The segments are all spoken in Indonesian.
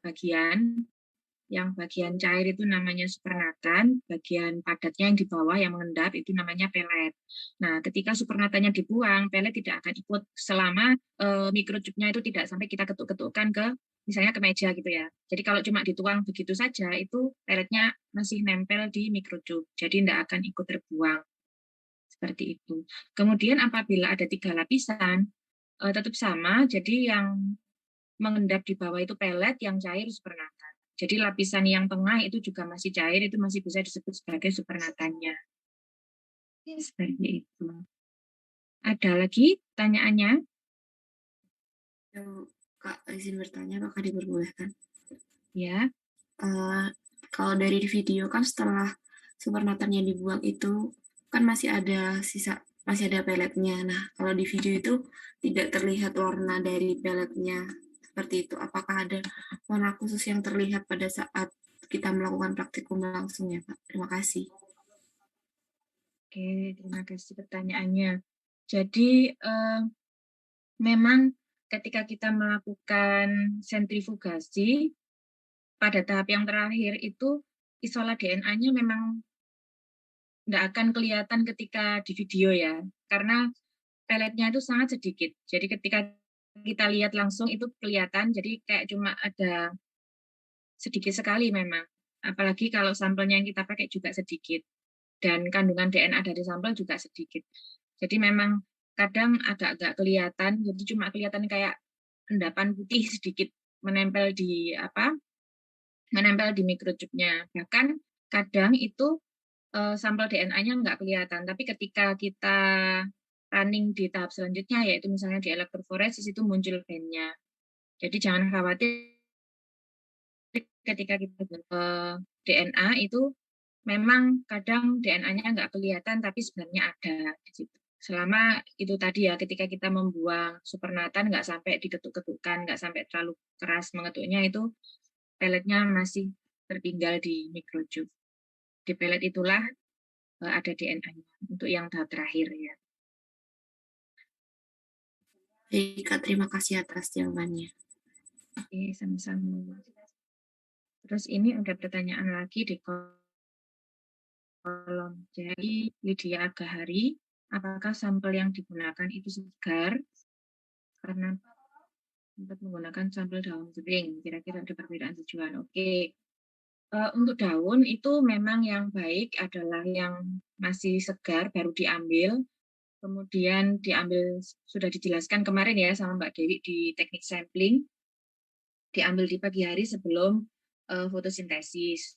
bagian. Yang bagian cair itu namanya supernatan, bagian padatnya yang di bawah yang mengendap itu namanya pelet. Nah, ketika supernatannya dibuang, pelet tidak akan ikut selama microchipnya itu tidak sampai kita ketuk-ketukkan ke misalnya ke meja gitu ya. Jadi kalau cuma dituang begitu saja, itu peletnya masih nempel di microchip, jadi tidak akan ikut terbuang. Seperti itu. Kemudian apabila ada 3 lapisan, tetap sama, jadi yang mengendap di bawah itu pelet, yang cair supernatan. Jadi lapisan yang tengah itu juga masih cair, itu masih bisa disebut sebagai supernatannya. Seperti itu. Ada lagi pertanyaannya? Kak, izin bertanya, apakah diperbolehkan? Ya. Kalau dari video kan setelah supernatannya dibuang itu kan masih ada peletnya. Nah, kalau di video itu tidak terlihat warna dari peletnya seperti itu. Apakah ada warna khusus yang terlihat pada saat kita melakukan praktikum langsung ya, Pak? Terima kasih. Oke, terima kasih pertanyaannya. Jadi memang ketika kita melakukan sentrifugasi pada tahap yang terakhir itu isolat DNA-nya memang tidak akan kelihatan ketika di video ya, karena peletnya itu sangat sedikit. Jadi ketika kita lihat langsung itu kelihatan, jadi kayak cuma ada sedikit sekali memang. Apalagi kalau sampelnya yang kita pakai juga sedikit. Dan kandungan DNA dari sampel juga sedikit. Jadi memang kadang agak-agak kelihatan, jadi cuma kelihatan kayak endapan putih sedikit menempel di microchipnya. Bahkan kadang itu sampel DNA-nya nggak kelihatan, tapi ketika kita running di tahap selanjutnya, yaitu misalnya di elektroforesis, itu muncul band-nya. Jadi jangan khawatir ketika kita DNA itu memang kadang DNA-nya nggak kelihatan, tapi sebenarnya ada di situ. Selama itu tadi ya, ketika kita membuang supernatan nggak sampai diketuk-ketukkan, nggak sampai terlalu keras mengetuknya, itu peletnya masih tertinggal di microchip. Di pelet itulah ada DNA-nya untuk yang tahap terakhir ya. Baik, Kak, terima kasih atas jawabannya. Oke, sama-sama. Terus ini ada pertanyaan lagi di kolom. Jadi Lydia Agahari, apakah sampel yang digunakan itu segar? Karena untuk menggunakan sampel daun kering, kira-kira ada perbedaan tujuan. Oke. Untuk daun itu memang yang baik adalah yang masih segar baru diambil, kemudian diambil sudah dijelaskan kemarin ya sama Mbak Dewi di teknik sampling, diambil di pagi hari sebelum fotosintesis.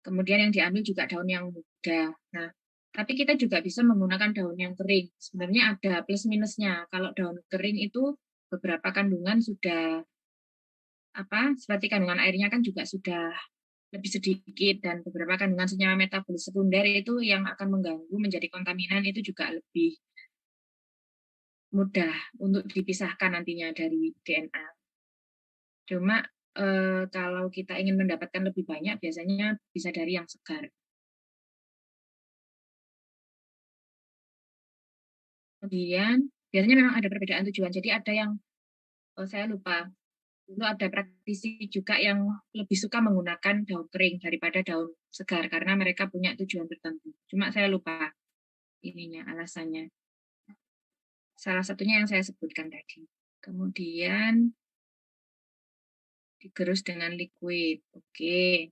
Kemudian yang diambil juga daun yang muda. Nah, tapi kita juga bisa menggunakan daun yang kering. Sebenarnya ada plus minusnya. Kalau daun kering itu beberapa kandungan sudah seperti kandungan airnya kan juga sudah lebih sedikit, dan beberapa kandungan senyawa metabolis sekunder itu yang akan mengganggu menjadi kontaminan itu juga lebih mudah untuk dipisahkan nantinya dari DNA. Cuma kalau kita ingin mendapatkan lebih banyak biasanya bisa dari yang segar. Kemudian biasanya memang ada perbedaan tujuan. Jadi ada yang saya lupa, dulu ada praktisi juga yang lebih suka menggunakan daun kering daripada daun segar karena mereka punya tujuan tertentu. Cuma saya lupa ininya alasannya. Salah satunya yang saya sebutkan tadi. Kemudian digerus dengan liquid. Oke.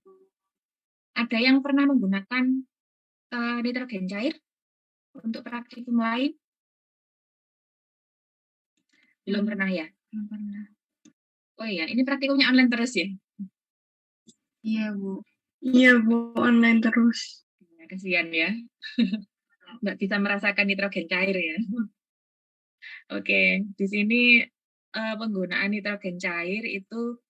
Ada yang pernah menggunakan nitrogen cair untuk praktikum lain? Belum pernah ya? Belum pernah. Oh iya, ini praktikumnya online terus ya? Iya, Bu. Iya, Bu, online terus. Ya, kasihan ya. Nggak bisa merasakan nitrogen cair ya. Oke, di sini penggunaan nitrogen cair itu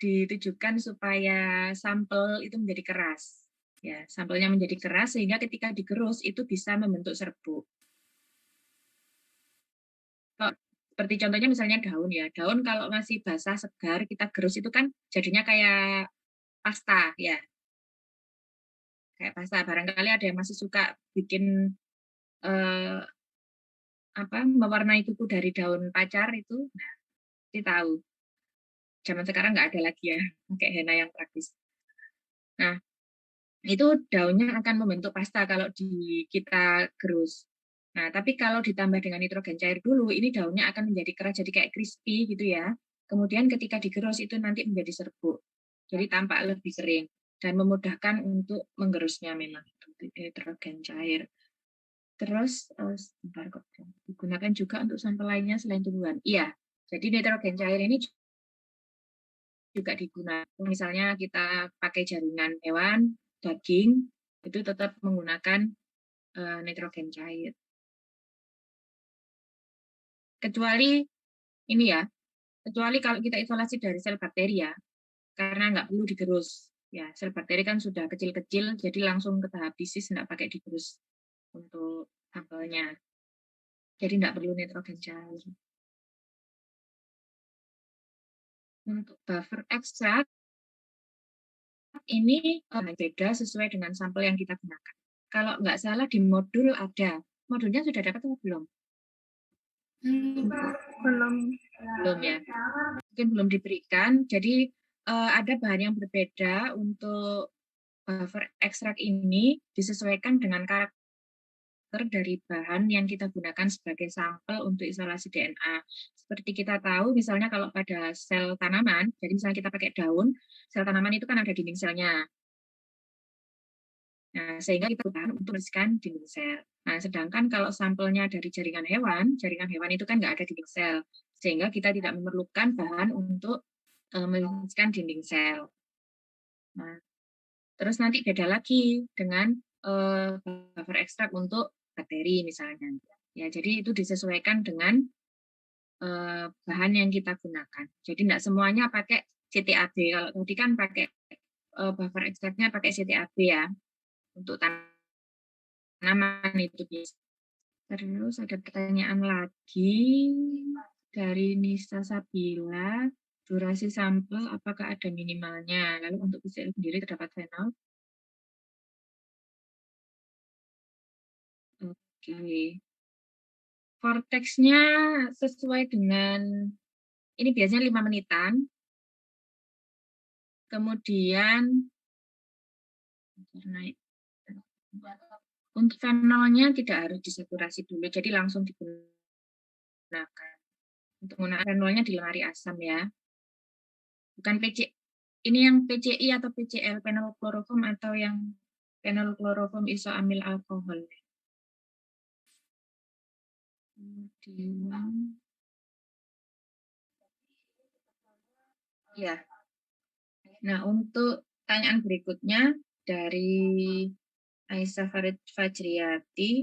ditujukan supaya sampel itu menjadi keras. Ya, sampelnya menjadi keras sehingga ketika digerus itu bisa membentuk serbuk. Seperti contohnya misalnya daun ya. Daun kalau masih basah segar kita gerus itu kan jadinya kayak pasta ya. Kayak pasta. Barangkali ada yang masih suka bikin eh, mewarnai kuku dari daun pacar itu. Nah, pasti tahu. zaman sekarang nggak ada lagi ya, pakai henna yang praktis. Nah, itu daunnya akan membentuk pasta kalau kita gerus. Nah, tapi kalau ditambah dengan nitrogen cair dulu, ini daunnya akan menjadi keras, jadi kayak crispy gitu ya. Kemudian ketika digerus itu nanti menjadi serbuk. Jadi tampak lebih kering dan memudahkan untuk menggerusnya memang nitrogen cair. Terus, sebentar kok, digunakan juga untuk sampel lainnya selain tumbuhan. Iya, jadi nitrogen cair ini juga digunakan. Misalnya kita pakai jaringan hewan, daging, itu tetap menggunakan nitrogen cair. Kecuali ini ya, kecuali kalau kita isolasi dari sel bakteri ya, karena nggak perlu digerus. Ya, sel bakteri kan sudah kecil-kecil, jadi langsung ke tahap disis, nggak pakai digerus untuk sampelnya. Jadi nggak perlu nitrogen cair. Untuk buffer ekstrak, ini beda sesuai dengan sampel yang kita gunakan. Kalau nggak salah di modul ada. Modulnya sudah dapat atau belum? Belum. Belum ya. Mungkin belum diberikan. Jadi ada bahan yang berbeda untuk buffer ekstrak ini disesuaikan dengan karakter dari bahan yang kita gunakan sebagai sampel untuk isolasi DNA. Seperti kita tahu, misalnya kalau pada sel tanaman, jadi misalnya kita pakai daun, sel tanaman itu kan ada dinding selnya. Nah, sehingga kita butuhkan untuk membersihkan dinding sel. Nah, sedangkan kalau sampelnya dari jaringan hewan itu kan nggak ada dinding sel, sehingga kita tidak memerlukan bahan untuk membersihkan dinding sel. Nah, terus nanti beda lagi dengan buffer ekstrak untuk bakteri misalnya. Ya, jadi itu disesuaikan dengan bahan yang kita gunakan. Jadi tidak semuanya pakai CTAB. Kalau tadi kan pakai buffer ekstraknya pakai CTAB ya untuk tanaman itu biasa. Terus ada pertanyaan lagi dari Nisa Sabila. Durasi sampel apakah ada minimalnya? Lalu untuk PCR sendiri terdapat fenol? Oke. Vortexnya sesuai dengan, ini biasanya 5 menitan. Kemudian, untuk fenolnya tidak harus disaturasi dulu, jadi langsung digunakan. Untuk menggunakan fenolnya di lemari asam ya. Bukan PC, ini yang PCI atau PCl, penol kloroform, atau yang penol kloroform isoamil alkohol. Kemudian, ya. Nah, untuk pertanyaan berikutnya dari Aisyah Fajriati,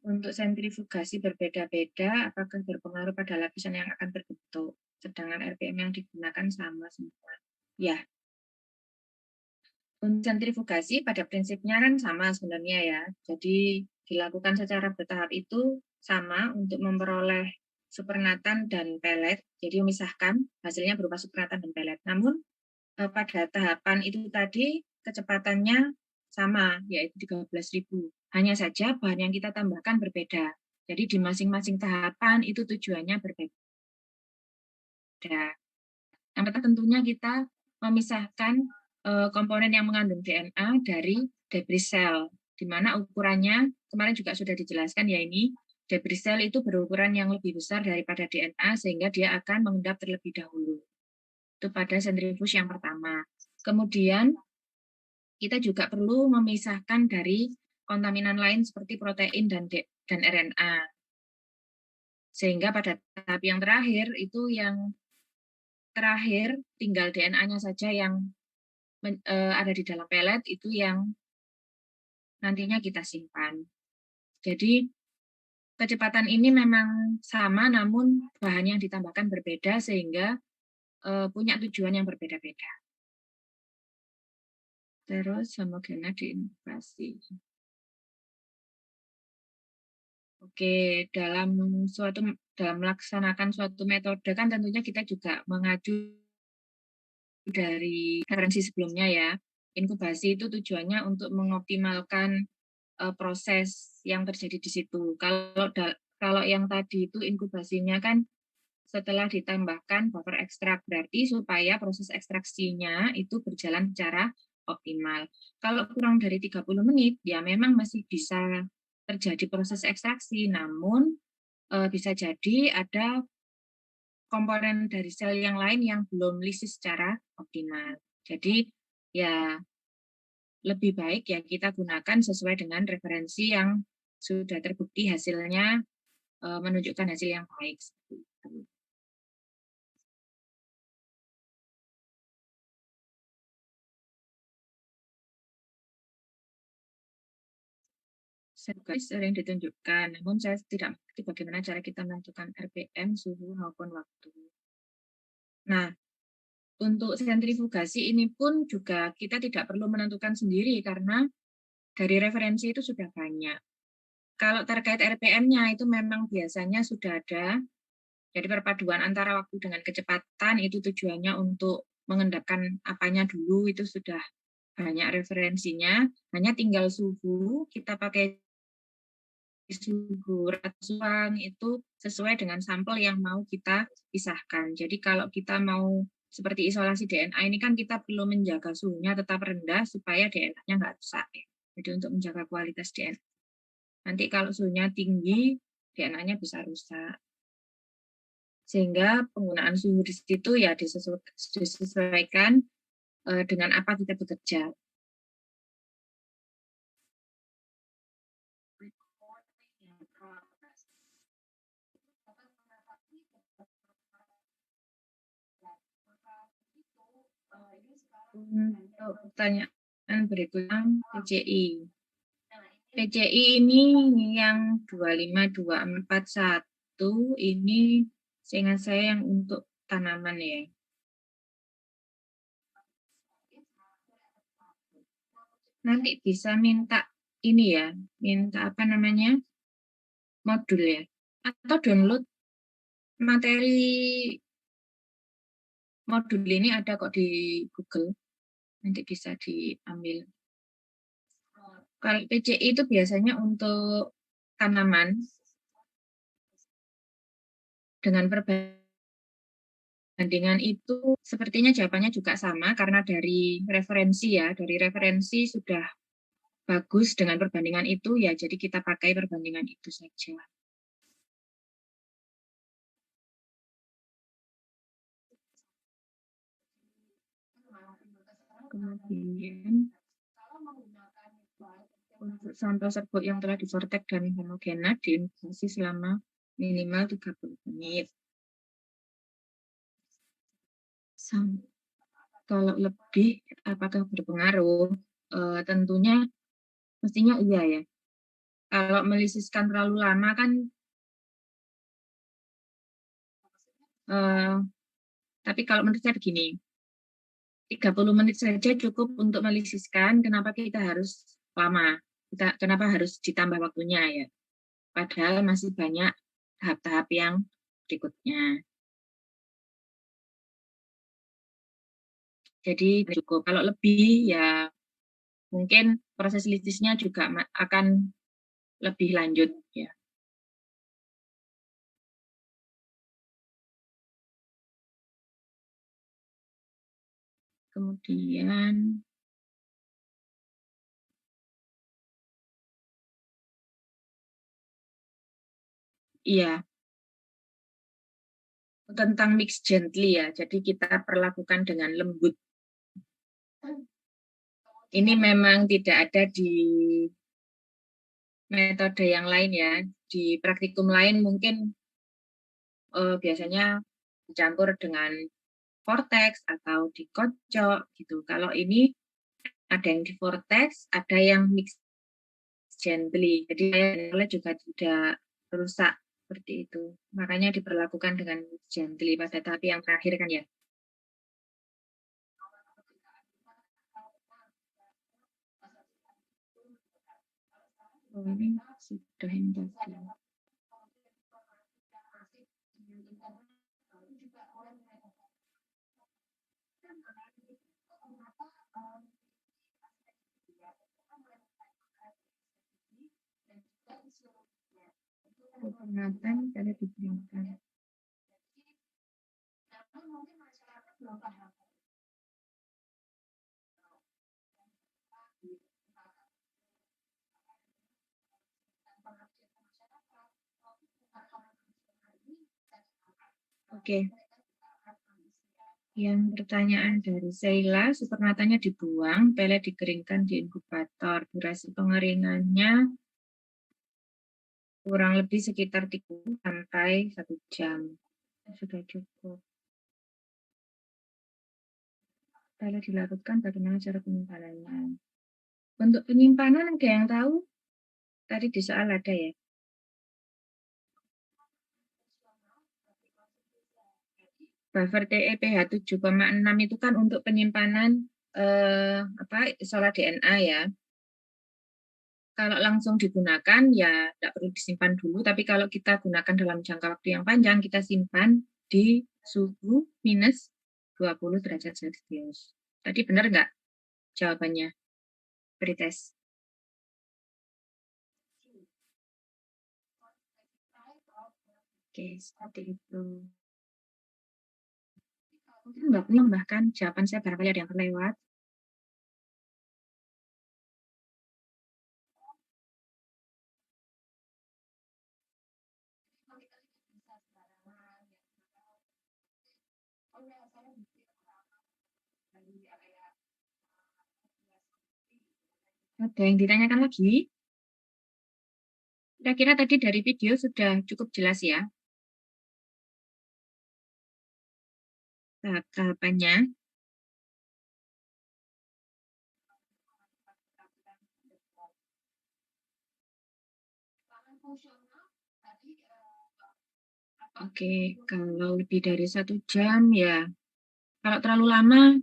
untuk sentrifugasi berbeda-beda, apakah berpengaruh pada lapisan yang akan terbentuk? Sedangkan RPM yang digunakan sama semua. Ya, untuk sentrifugasi pada prinsipnya kan sama sebenarnya ya. Jadi dilakukan secara bertahap itu sama untuk memperoleh supernatan dan pelet. Jadi memisahkan hasilnya berupa supernatan dan pelet. Namun pada tahapan itu tadi kecepatannya sama, yaitu 13.000. Hanya saja bahan yang kita tambahkan berbeda. Jadi di masing-masing tahapan itu tujuannya berbeda. Yang pertama tentunya kita memisahkan komponen yang mengandung DNA dari debris sel, di mana ukurannya kemarin juga sudah dijelaskan ya, ini debris sel itu berukuran yang lebih besar daripada DNA sehingga dia akan mengendap terlebih dahulu. Itu pada sentrifuge yang pertama. Kemudian kita juga perlu memisahkan dari kontaminan lain seperti protein dan RNA. Sehingga pada tahap yang terakhir itu yang terakhir tinggal DNA-nya saja yang ada di dalam pelet, itu yang nantinya kita simpan. Jadi kecepatan ini memang sama, namun bahan yang ditambahkan berbeda sehingga punya tujuan yang berbeda-beda. Terus homogena diinkubasi. Oke, dalam melaksanakan suatu metode kan tentunya kita juga mengacu dari referensi sebelumnya ya. Inkubasi itu tujuannya untuk mengoptimalkan proses yang terjadi di situ. Kalau yang tadi itu inkubasinya kan setelah ditambahkan buffer ekstrak, berarti supaya proses ekstraksinya itu berjalan secara optimal. Kalau kurang dari 30 menit, ya memang masih bisa terjadi proses ekstraksi, namun bisa jadi ada komponen dari sel yang lain yang belum lisis secara optimal. Jadi ya lebih baik ya kita gunakan sesuai dengan referensi yang sudah terbukti hasilnya menunjukkan hasil yang baik. Sering ditunjukkan, namun saya tidak mengerti bagaimana cara kita menentukan RPM, suhu, maupun waktu. Nah, untuk sentrifugasi ini pun juga kita tidak perlu menentukan sendiri karena dari referensi itu sudah banyak. Kalau terkait RPM-nya itu memang biasanya sudah ada, jadi perpaduan antara waktu dengan kecepatan itu tujuannya untuk mengendapkan apanya dulu, itu sudah banyak referensinya, hanya tinggal suhu, kita pakai suhu ratusan itu sesuai dengan sampel yang mau kita pisahkan. Jadi kalau kita mau seperti isolasi DNA ini kan kita perlu menjaga suhunya tetap rendah supaya DNA-nya nggak rusak. Jadi untuk menjaga kualitas DNA. Nanti kalau suhunya tinggi, DNA-nya bisa rusak. Sehingga penggunaan suhu di situ ya disesuaikan dengan apa kita bekerja. Untuk pertanyaan berikutnya PCI. PCI ini yang 25241 ini seingat saya yang untuk tanaman ya. Nanti bisa minta ini ya, minta apa namanya? Modul ya. Atau download materi modul ini ada kok di Google. Nanti bisa diambil. Kalau PCI itu biasanya untuk tanaman dengan perbandingan itu sepertinya jawabannya juga sama karena dari referensi ya, dari referensi sudah bagus dengan perbandingan itu ya, jadi kita pakai perbandingan itu saja. Kemudian untuk sampel serbuk yang telah divortek dan homogena diinkubasi selama minimal 30 menit. Kalau lebih apakah berpengaruh? Tentunya mestinya iya ya. Kalau melisiskan terlalu lama kan tapi kalau menurut saya begini, 30 menit saja cukup untuk melisiskan, kenapa kita harus lama? Kenapa harus ditambah waktunya ya? Padahal masih banyak tahap-tahap yang berikutnya. Jadi cukup. Kalau lebih ya mungkin proses lisisnya juga akan lebih lanjut ya. Kemudian iya, tentang mix gently ya. Jadi kita perlakukan dengan lembut. Ini memang tidak ada di metode yang lain ya. Di praktikum lain mungkin biasanya dicampur dengan vortex atau dikocok gitu. Kalau ini ada yang di vortex, ada yang mix gently. Jadi saya juga tidak rusak seperti itu. Makanya diperlakukan dengan mix gently pada tahap yang terakhir kan ya. Oh, ini sudah yang tadi. Peringatan pada diberikan. Oke. Yang pertanyaan dari Sheila, supernatanya dibuang, pelet dikeringkan di inkubator. Durasi pengeringannya kurang lebih sekitar 30 sampai 1 jam. Sudah cukup. Pelet dilarutkan, bagaimana cara penyimpanannya? Untuk penyimpanan ada yang tahu? Tadi di soal ada ya? Buffer TE pH 7,6 itu kan untuk penyimpanan isolat DNA ya. Kalau langsung digunakan ya tidak perlu disimpan dulu, tapi kalau kita gunakan dalam jangka waktu yang panjang, kita simpan di suhu minus 20 derajat Celcius. Tadi benar nggak jawabannya? Beri tes. Oke, seperti itu. Mungkin Mbak Puni menambahkan jawaban saya barangkali ada yang terlewat. Ada yang ditanyakan lagi? Kira-kira tadi dari video sudah cukup jelas ya tahapannya. Oke, kalau lebih dari 1 jam ya, kalau terlalu lama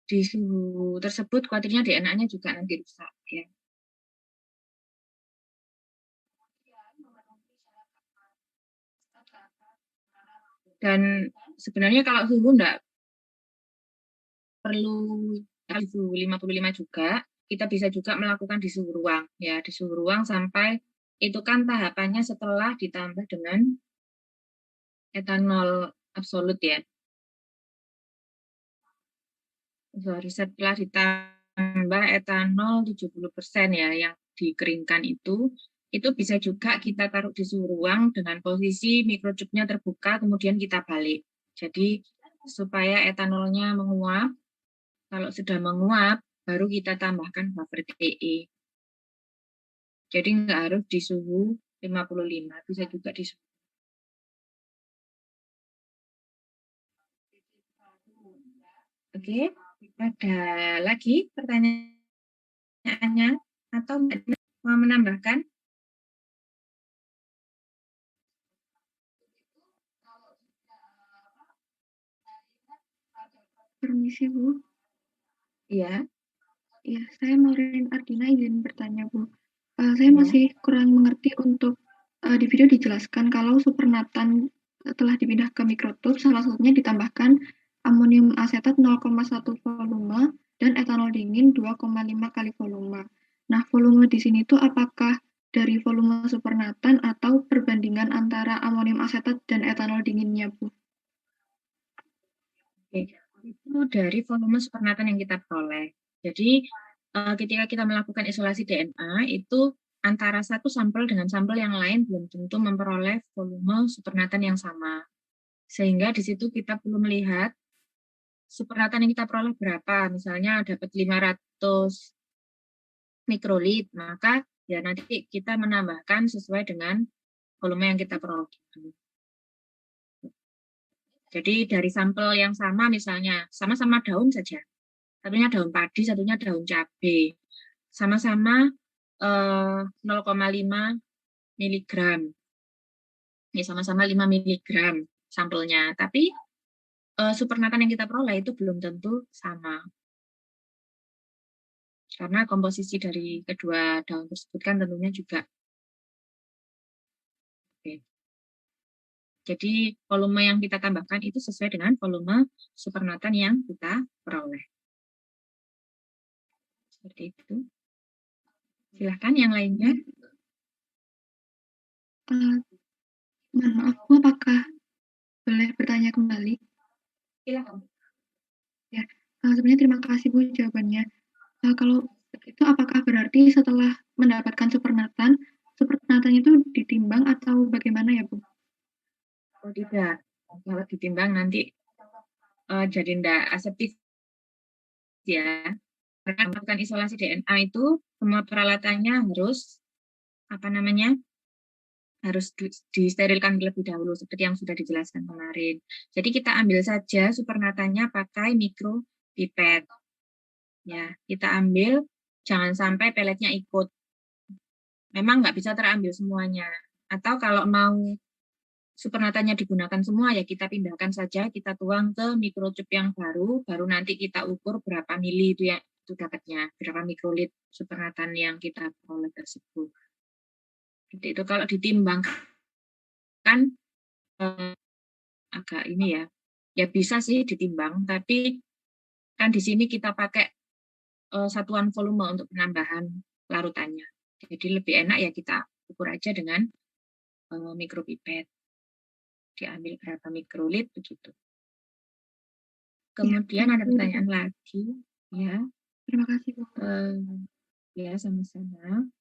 di suhu tersebut, khawatirnya DNA-nya juga nanti rusak ya. Dan sebenarnya kalau suhu enggak perlu suhu 55 juga, kita bisa juga melakukan di suhu ruang ya, di suhu ruang sampai itu kan tahapannya setelah ditambah dengan etanol absolut ya. Sorry, setelah ditambah etanol 70% ya yang dikeringkan itu bisa juga kita taruh di suhu ruang dengan posisi microchipnya terbuka, kemudian kita balik. Jadi supaya etanolnya menguap, kalau sudah menguap, baru kita tambahkan buffer TE. Jadi nggak harus di suhu 55, bisa juga di suhu. Oke, ada lagi pertanyaannya? Atau mau menambahkan? Permisi, Bu. Iya. Ya, saya Maureen Ardina izin bertanya, Bu. Saya masih kurang mengerti untuk di video dijelaskan kalau supernatan telah dipindah ke mikrotub, salah satunya ditambahkan amonium asetat 0,1 volume dan etanol dingin 2,5 kali volume. Nah, volume di sini itu apakah dari volume supernatan atau perbandingan antara amonium asetat dan etanol dinginnya, Bu? Oke, itu dari volume supernatan yang kita peroleh. Jadi ketika kita melakukan isolasi DNA itu antara satu sampel dengan sampel yang lain belum tentu memperoleh volume supernatan yang sama. Sehingga di situ kita perlu melihat supernatan yang kita peroleh berapa. Misalnya dapat 500 mikrolit, maka ya nanti kita menambahkan sesuai dengan volume yang kita peroleh. Jadi dari sampel yang sama misalnya, sama-sama daun saja. Satunya daun padi, satunya daun cabai. Sama-sama 0,5 miligram. Ya, sama-sama 5 miligram sampelnya. Tapi supernatan yang kita peroleh itu belum tentu sama. Karena komposisi dari kedua daun tersebut kan tentunya juga. Oke. Jadi volume yang kita tambahkan itu sesuai dengan volume supernatan yang kita peroleh. Seperti itu. Silahkan yang lainnya. Mohon maaf, Bu, apakah boleh bertanya kembali? Silakan. Ya, sebenarnya terima kasih Bu jawabannya. Kalau begitu, apakah berarti setelah mendapatkan supernatan itu ditimbang atau bagaimana ya Bu? Oh tidak, kalau ditimbang nanti jadi tidak aseptis ya. Karena melakukan isolasi DNA itu semua peralatannya harus disterilkan terlebih dahulu seperti yang sudah dijelaskan kemarin. Jadi kita ambil saja supernatannya pakai mikropipet. Ya, kita ambil, jangan sampai peletnya ikut. Memang nggak bisa terambil semuanya. Atau kalau mau supernatannya digunakan semua, ya kita pindahkan saja, kita tuang ke microchip yang baru nanti kita ukur berapa mili itu ya itu dapatnya, berapa mikrolit supernatan yang kita peroleh tersebut. Jadi itu kalau ditimbang kan agak ini ya bisa sih ditimbang, tapi kan di sini kita pakai satuan volume untuk penambahan larutannya. Jadi lebih enak ya kita ukur aja dengan mikropipet. Diambil berapa mikrolit begitu. Kemudian ya, ada pertanyaan lagi, ya. Terima kasih Bu. Ya sama-sama.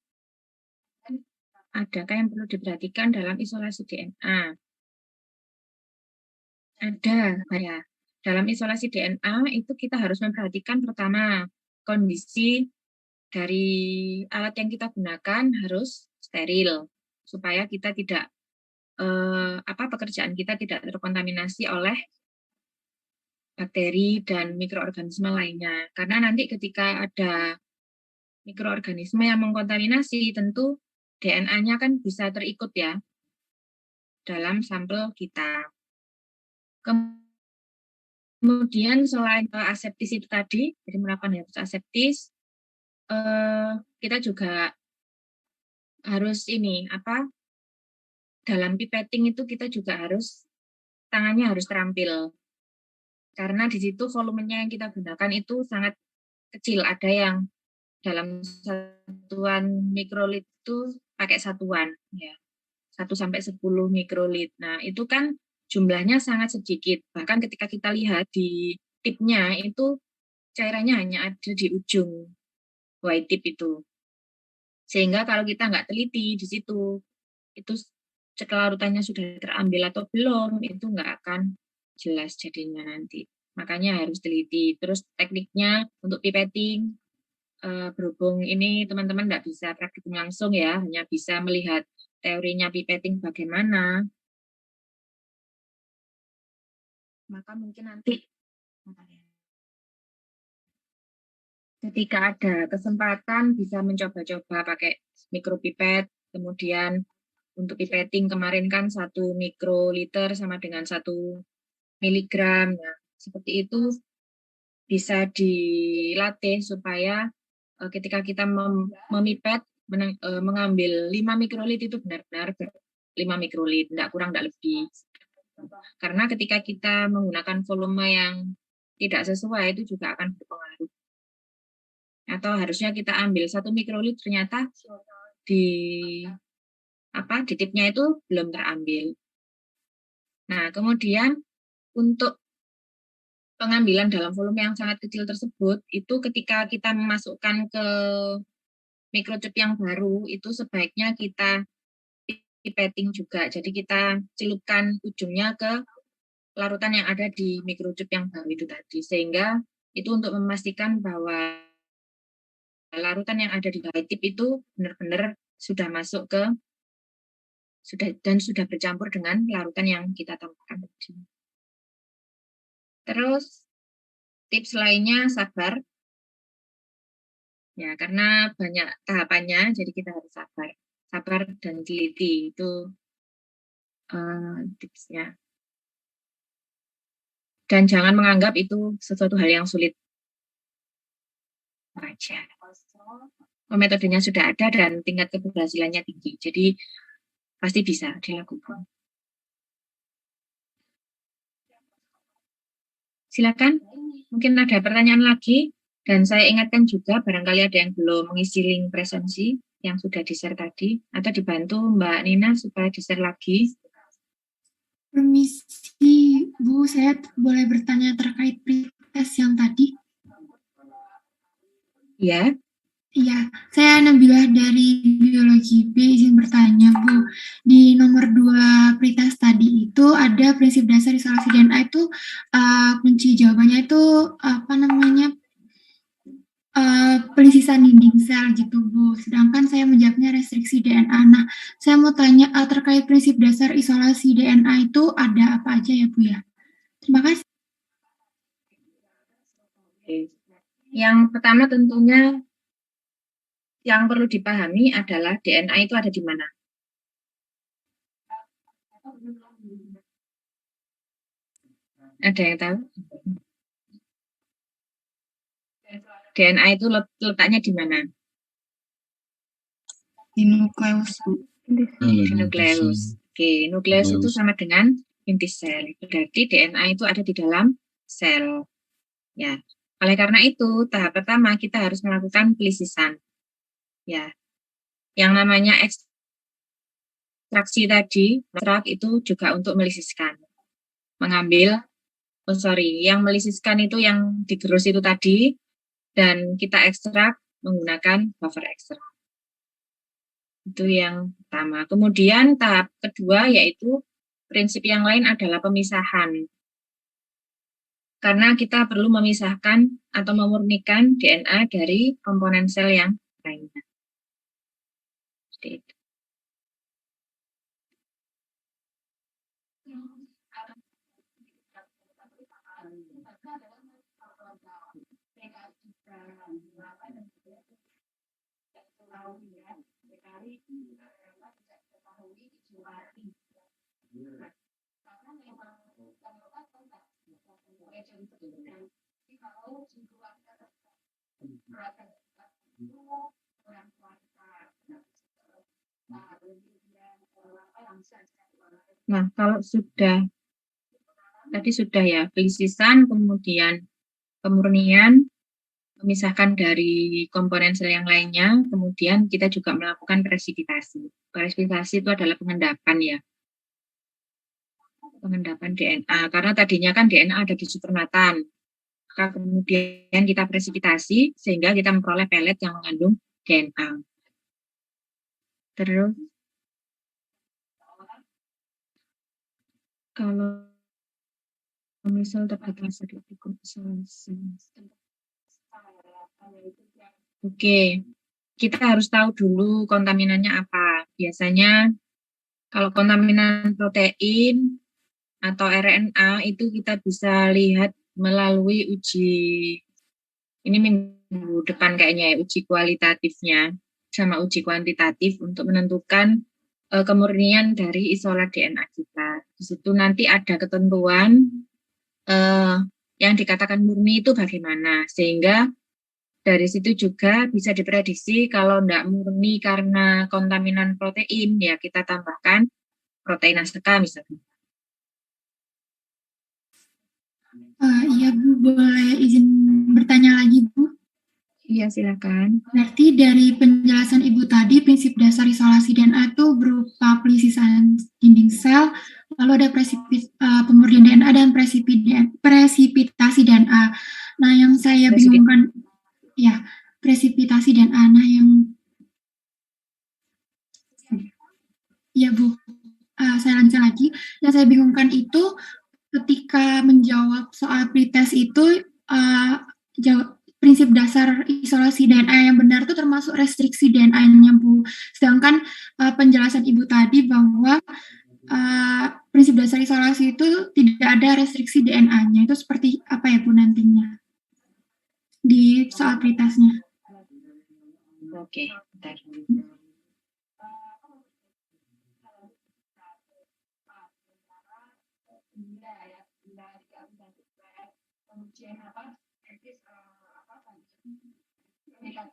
Adakah yang perlu diperhatikan dalam isolasi DNA? Ada, ya. Dalam isolasi DNA itu kita harus memperhatikan pertama kondisi dari alat yang kita gunakan harus steril supaya kita tidak pekerjaan kita tidak terkontaminasi oleh bakteri dan mikroorganisme lainnya. Karena nanti ketika ada mikroorganisme yang mengkontaminasi, tentu DNA-nya kan bisa terikut ya dalam sampel kita. Kemudian selain aseptis itu tadi, jadi melakukan harus aseptis, kita juga harus dalam pipetting itu kita juga tangannya harus terampil. Karena di situ volumenya yang kita gunakan itu sangat kecil, ada yang dalam satuan mikrolit itu pakai satuan, ya 1 sampai 10 mikrolit. Nah, itu kan jumlahnya sangat sedikit. Bahkan ketika kita lihat di tipnya itu cairannya hanya ada di ujung white tip itu. Sehingga kalau kita nggak teliti di situ, itu larutannya sudah terambil atau belum, itu nggak akan jelas jadinya nanti. Makanya harus teliti. Terus tekniknya untuk pipetting, berhubung ini teman-teman nggak bisa praktikum langsung ya, hanya bisa melihat teorinya pipetting bagaimana, maka mungkin nanti ketika ada kesempatan bisa mencoba-coba pakai mikropipet, kemudian untuk pipetting kemarin kan 1 mikroliter sama dengan 1 miligram, ya, seperti itu bisa dilatih supaya ketika kita memipet mengambil 5 mikrolit itu benar-benar 5 mikrolit, tidak kurang, tidak lebih. Karena ketika kita menggunakan volume yang tidak sesuai itu juga akan berpengaruh. Atau harusnya kita ambil 1 mikrolit ternyata di tipnya itu belum terambil. Nah, kemudian untuk pengambilan dalam volume yang sangat kecil tersebut, itu ketika kita memasukkan ke microchip yang baru, itu sebaiknya kita pipetting juga. Jadi kita celupkan ujungnya ke larutan yang ada di microchip yang baru itu tadi. Sehingga itu untuk memastikan bahwa larutan yang ada di white tip itu benar-benar sudah masuk ke sudah bercampur dengan larutan yang kita tambahkan tadi. Terus tips lainnya sabar. Ya, karena banyak tahapannya, jadi kita harus sabar. Sabar dan teliti, itu tipsnya. Dan jangan menganggap itu sesuatu hal yang sulit. Aja. Metodenya sudah ada dan tingkat keberhasilannya tinggi, jadi pasti bisa dilakukan. Silakan, mungkin ada pertanyaan lagi. Dan saya ingatkan juga, barangkali ada yang belum mengisi link presensi yang sudah di-share tadi, atau dibantu Mbak Nina supaya di-share lagi. Permisi, Bu, saya boleh bertanya terkait tes yang tadi? Ya, Iya, saya Nabila dari Biologi B, izin bertanya, Bu. Di nomor 2 pretest tadi itu ada prinsip dasar isolasi DNA itu kunci jawabannya itu apa namanya? Pelisisan dinding sel gitu, Bu. Sedangkan saya menjawabnya restriksi DNA. Nah, saya mau tanya terkait prinsip dasar isolasi DNA itu ada apa aja ya, Bu ya? Terima kasih. oke. Yang pertama tentunya yang perlu dipahami adalah DNA itu ada di mana. Ada yang tahu? DNA itu letaknya di mana? Di nukleus. Di nukleus. Oke, nukleus itu sama dengan inti sel. Berarti DNA itu ada di dalam sel. Ya. Oleh karena itu, tahap pertama kita harus melakukan pelisisan. Ya. Yang namanya ekstraksi tadi, ekstrak itu juga untuk melisiskan. Mengambil, yang melisiskan itu yang digerus itu tadi, dan kita ekstrak menggunakan buffer ekstrak. Itu yang pertama. Kemudian tahap kedua yaitu prinsip yang lain adalah pemisahan. Karena kita perlu memisahkan atau memurnikan DNA dari komponen sel yang lainnya. Seperti itu. Nah, kalau tadi sudah ya, pelisisan, kemudian pemurnian, memisahkan dari komponen sel yang lainnya, kemudian kita juga melakukan presipitasi. Presipitasi itu adalah pengendapan ya. Pengendapan DNA, karena tadinya kan DNA ada di supernatan. Maka kemudian kita presipitasi, sehingga kita memperoleh pelet yang mengandung DNA. Terus, kalau misal terbatas Oke, kita harus tahu dulu kontaminannya apa. Biasanya kalau kontaminan protein atau RNA itu kita bisa lihat melalui ini minggu depan kayaknya ya, uji kualitatifnya sama uji kuantitatif untuk menentukan kemurnian dari isolat DNA kita. Di situ nanti ada ketentuan yang dikatakan murni itu bagaimana, sehingga dari situ juga bisa diprediksi kalau tidak murni karena kontaminan protein, ya kita tambahkan protein ASEKA misalnya. Iya Bu, boleh izin bertanya lagi Bu? Iya silakan. Berarti dari penjelasan Ibu tadi, prinsip dasar isolasi DNA itu berupa pelisisan dinding sel, lalu ada pemurnian DNA dan presipitasi DNA. Nah, yang saya bingungkan, ya, presipitasi DNA. Nah, ya Bu, saya lanjut lagi. Yang saya bingungkan itu ketika menjawab soal pretest itu prinsip dasar isolasi DNA yang benar itu termasuk restriksi DNA-nya Bu. Sedangkan penjelasan Ibu tadi bahwa prinsip dasar isolasi itu tidak ada restriksi DNA-nya. Itu seperti apa ya Bu nantinya di soal pretestnya? Oke, bentar.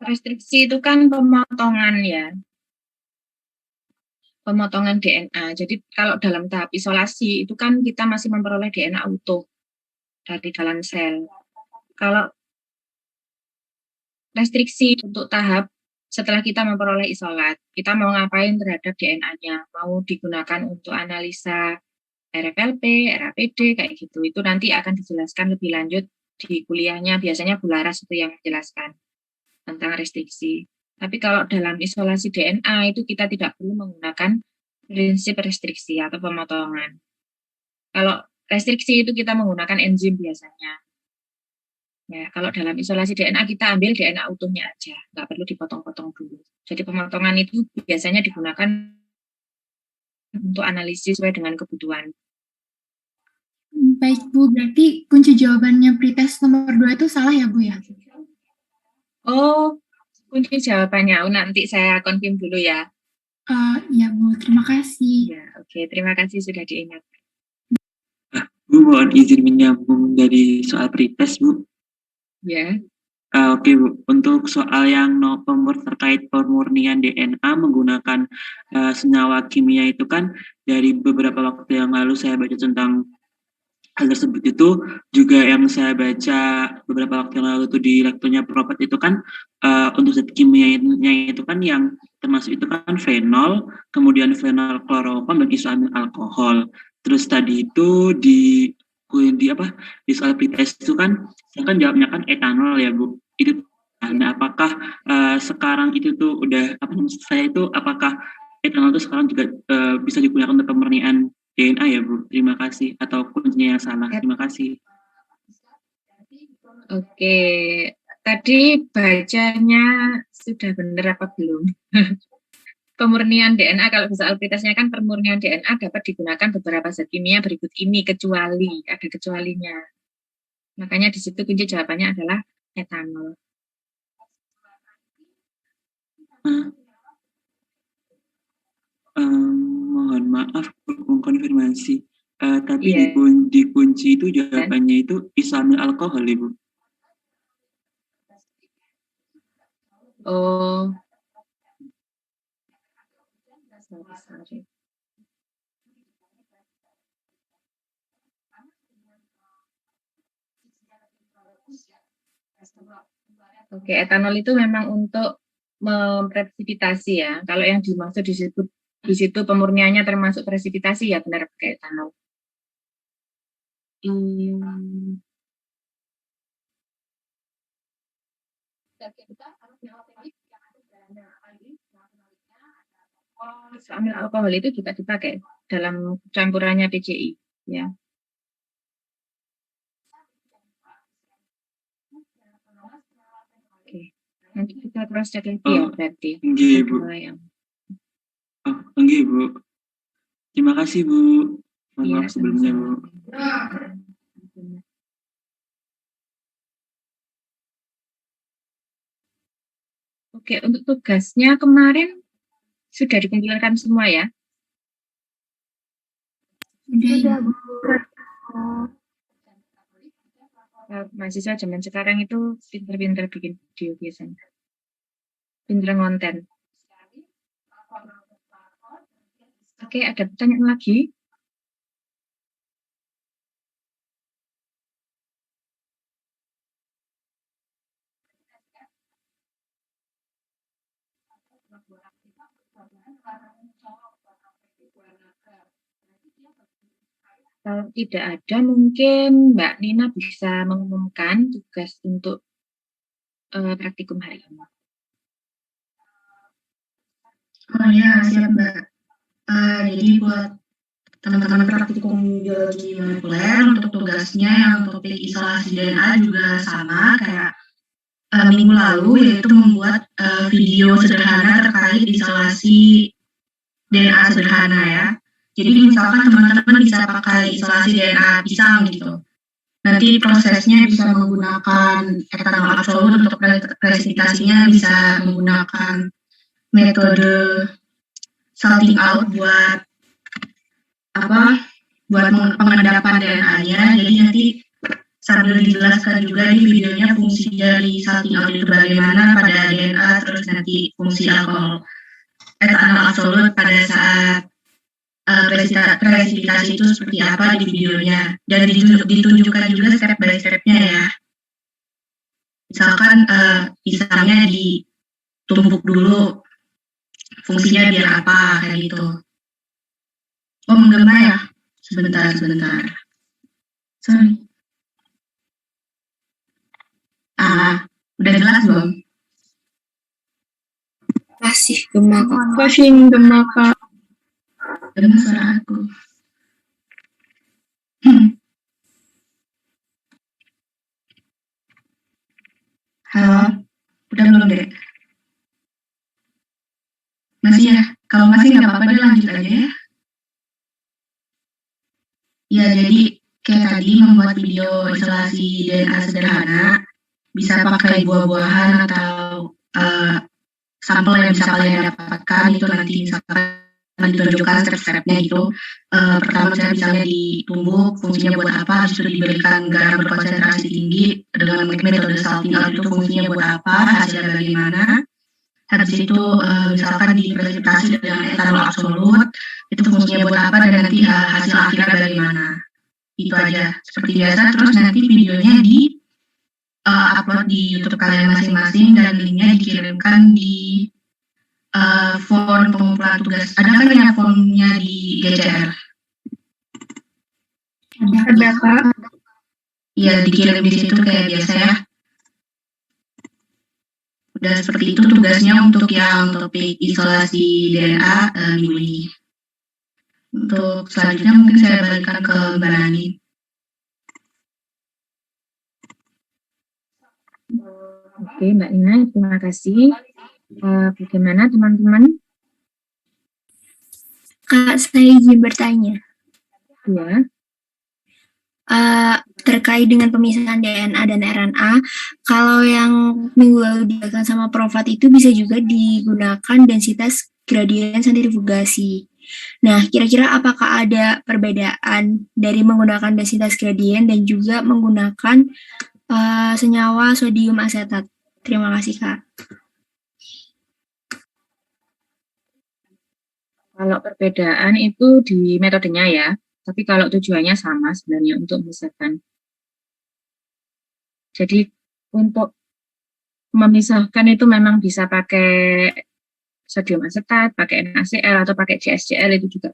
Restriksi itu kan pemotongan ya. Pemotongan DNA. Jadi kalau dalam tahap isolasi itu kan kita masih memperoleh DNA utuh dari dalam sel. Kalau restriksi untuk tahap setelah kita memperoleh isolat, kita mau ngapain terhadap DNA-nya, mau digunakan untuk analisa RFLP, RAPD, kayak gitu. Itu nanti akan dijelaskan lebih lanjut di kuliahnya biasanya Bu Laras itu yang menjelaskan tentang restriksi. Tapi kalau dalam isolasi DNA itu kita tidak perlu menggunakan prinsip restriksi atau pemotongan. Kalau restriksi itu kita menggunakan enzim biasanya. Ya, kalau dalam isolasi DNA kita ambil DNA utuhnya aja, nggak perlu dipotong-potong dulu. Jadi pemotongan itu biasanya digunakan untuk analisis sesuai dengan kebutuhan. Baik Bu, berarti kunci jawabannya pretest nomor 2 itu salah ya Bu ya? Oh, kunci jawabannya. Nanti saya konfirm dulu ya. Ya Bu, terima kasih. Ya, oke. Terima kasih sudah diingat. Bu, mohon izin menyambung dari soal pretest, Bu. Ya. Oke, Bu. Untuk soal yang nomor terkait pemurnian DNA menggunakan senyawa kimia itu kan dari beberapa waktu yang lalu saya baca tentang hal tersebut itu juga yang saya baca beberapa waktu yang lalu itu di lekturnya Prof itu kan untuk zat kimianya itu kan yang termasuk itu kan fenol, kemudian fenol kloroform dan isoamil alkohol. Terus tadi itu di soal pretest itu kan saya kan jawabnya kan etanol ya Bu. Itu nah apakah sekarang itu tuh udah apakah etanol itu sekarang juga bisa digunakan untuk pemurnian DNA ya Bu, terima kasih. Atau kuncinya yang salah, terima kasih. Oke, tadi bacanya sudah benar apa belum? Pemurnian DNA, kalau soal pretestnya kan pemurnian DNA dapat digunakan beberapa zat kimia berikut ini, kecuali, ada kecualinya. Makanya di situ kunci jawabannya adalah etanol. Mohon maaf mengkonfirmasi. Tapi di kunci itu jawabannya itu isoamil alkohol, Ibu. Oh. Sorry. Oke, etanol itu memang untuk mempresipitasi ya. Kalau yang dimaksud di situ pemurniannya termasuk presipitasi ya benar pakai etanol. Isoamil alkohol itu juga dipakai dalam campurannya PCI ya. Oke, nanti kita cross check lagi ya berarti. Enggak, Bu. Enggak, Bu. Terima kasih, Bu. Mohon maaf sebelumnya, Bu. Oke, untuk tugasnya kemarin sudah dikumpulkan semua ya? Sudah, Bu. Mahasiswa zaman sekarang itu pinter-pinter bikin video biasanya. Pinter ngonten. Oke, ada pertanyaan lagi? Kalau tidak ada, mungkin Mbak Nina bisa mengumumkan tugas untuk praktikum hari ini. Oh ya, siap Mbak. Jadi buat teman-teman praktikum biologi molekuler untuk tugasnya yang topik isolasi DNA juga sama kayak minggu lalu, yaitu membuat video sederhana terkait isolasi DNA sederhana ya. Jadi misalkan teman-teman bisa pakai isolasi DNA pisang gitu. Nanti prosesnya bisa menggunakan etanol absolut, untuk presentasinya bisa menggunakan metode salting out buat pengendapan DNA-nya. Jadi nanti sambil dijelaskan juga di videonya fungsi dari salting out itu bagaimana pada DNA, terus nanti fungsi alkohol etanol absolut pada saat presentasi itu seperti apa di videonya, dan ditunjukkan juga step by step-nya ya. Misalkan pisangnya ditumbuk dulu, fungsinya biar apa, kayak gitu. Oh, menggema ya? Sebentar. Sorry. Udah jelas belum? Masih gema kak. Masih gema kak. Gema suara aku. Halo, udah belum dek? Masih ya? Kalau masih nggak apa-apa deh, lanjut aja ya. Ya, jadi kayak tadi membuat video isolasi DNA sederhana, bisa pakai buah-buahan atau sampel yang bisa kalian dapatkan itu nanti misalkan ditunjukkan step-stepnya gitu. Pertama misalnya ditumbuk, fungsinya buat apa, habis itu diberikan garam berkonsentrasi tinggi dengan metode salting out itu fungsinya buat apa, hasilnya bagaimana. Habis itu misalkan dipresentasi dengan etanol absolut, itu fungsinya buat apa dan nanti hasil akhirnya bagaimana. Itu aja, seperti biasa. Terus nanti videonya di upload di YouTube kalian masing-masing dan linknya dikirimkan di form pengumpulan tugas. Ada kan ya formnya di GCR? Ada kak. Iya, dikirim di situ kayak biasa ya. Udah seperti itu tugasnya untuk yang topik isolasi DNA minggu ini. Untuk selanjutnya mungkin saya balikkan ke Mbak Nani. Oke, Mbak Nina, terima kasih. Bagaimana teman-teman? Kak, saya izin bertanya. Ya. Terkait dengan pemisahan DNA dan RNA, kalau yang minggu lalu dilakukan sama Profat itu bisa juga digunakan densitas gradien sentrifugasi. Nah, kira-kira apakah ada perbedaan dari menggunakan densitas gradien dan juga menggunakan senyawa sodium asetat? Terima kasih, Kak. Kalau perbedaan itu di metodenya ya, tapi kalau tujuannya sama sebenarnya untuk memisahkan. Jadi untuk memisahkan itu memang bisa pakai sodium asetat, pakai NaCl atau pakai CSCl itu juga.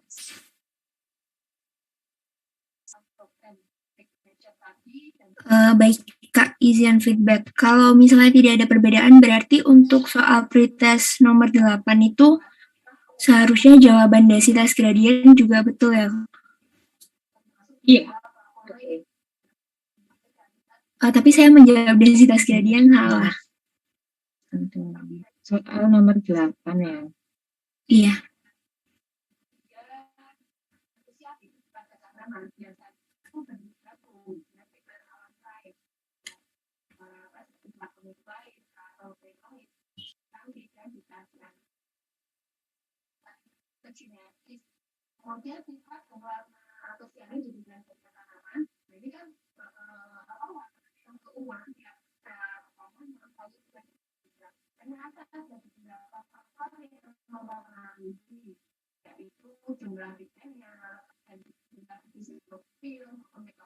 Baik Kak, izin feedback. Kalau misalnya tidak ada perbedaan, berarti untuk soal pretest nomor 8 itu seharusnya jawaban densitas gradien juga betul ya? Iya. Tapi saya menjawab densitas gradien salah. Soal nomor 8 ya. Iya.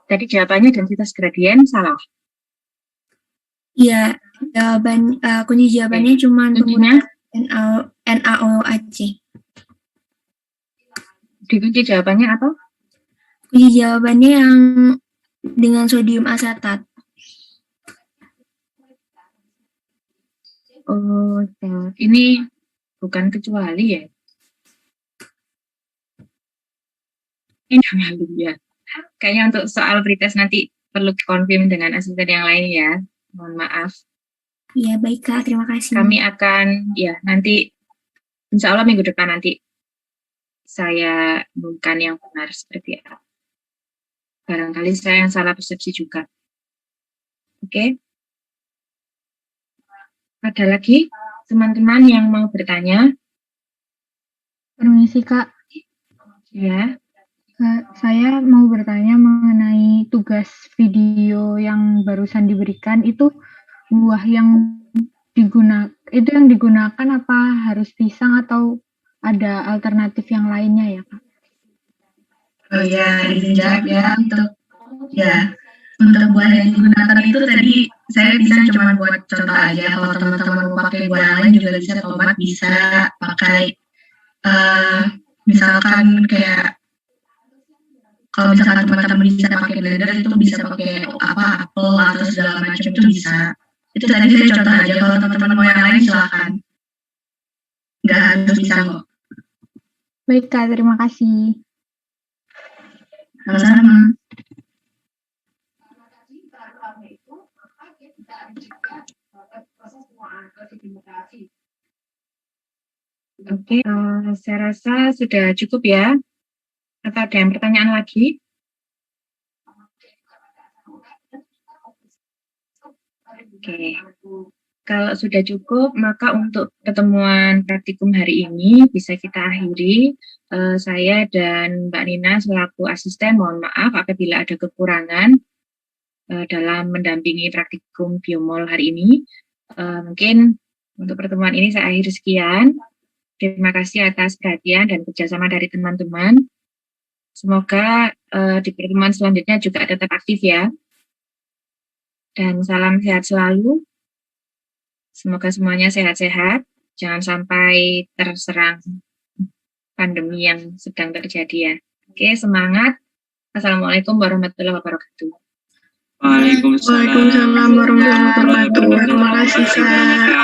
Tadi jawabannya densitas gradien salah. Iya, jawaban kunci jawabannya cuma kuncinya NaOH. Dikunci jawabannya apa? Kunci jawabannya yang dengan sodium asetat. Oh, ini bukan kecuali ya. Ini malu ya. Kayaknya untuk soal pretest nanti perlu confirm dengan asisten yang lain ya. Mohon maaf. Ya, baik Kak, terima kasih. Kami akan, ya nanti, insya Allah minggu depan nanti saya umumkan yang benar seperti apa. Barangkali saya yang salah persepsi juga. Oke. Ada lagi teman-teman yang mau bertanya? Permisi Kak. Ya. Saya mau bertanya mengenai tugas video yang barusan diberikan itu buah yang digunakan apa harus pisang atau ada alternatif yang lainnya ya Kak? Oh ya, izin jawab ya untuk buah yang digunakan itu tadi saya bisa cuma buat contoh aja. Kalau teman-teman mau pakai buah yang lain juga bisa, tomat bisa pakai misalkan kayak kalau misalkan teman-teman bisa pakai blender itu bisa pakai apel atau segala macam itu bisa. Itu tadi saya contoh aja, kalau teman-teman mau yang lain silakan. Nggak harus bisa kok. Baik Kak, terima kasih. Sama-sama. Oke, saya rasa sudah cukup ya. Atau ada yang pertanyaan lagi? Oke, kalau sudah cukup, maka untuk pertemuan praktikum hari ini bisa kita akhiri. Saya dan Mbak Nina selaku asisten mohon maaf apabila ada kekurangan dalam mendampingi praktikum Biomol hari ini. Mungkin untuk pertemuan ini saya akhiri sekian. Terima kasih atas perhatian dan kerjasama dari teman-teman. Semoga di pertemuan selanjutnya juga tetap aktif ya. Dan salam sehat selalu. Semoga semuanya sehat-sehat. Jangan sampai terserang pandemi yang sedang terjadi ya. Oke, semangat. Assalamualaikum warahmatullahi wabarakatuh. Waalaikumsalam warahmatullahi wabarakatuh. Terima kasih, Kak.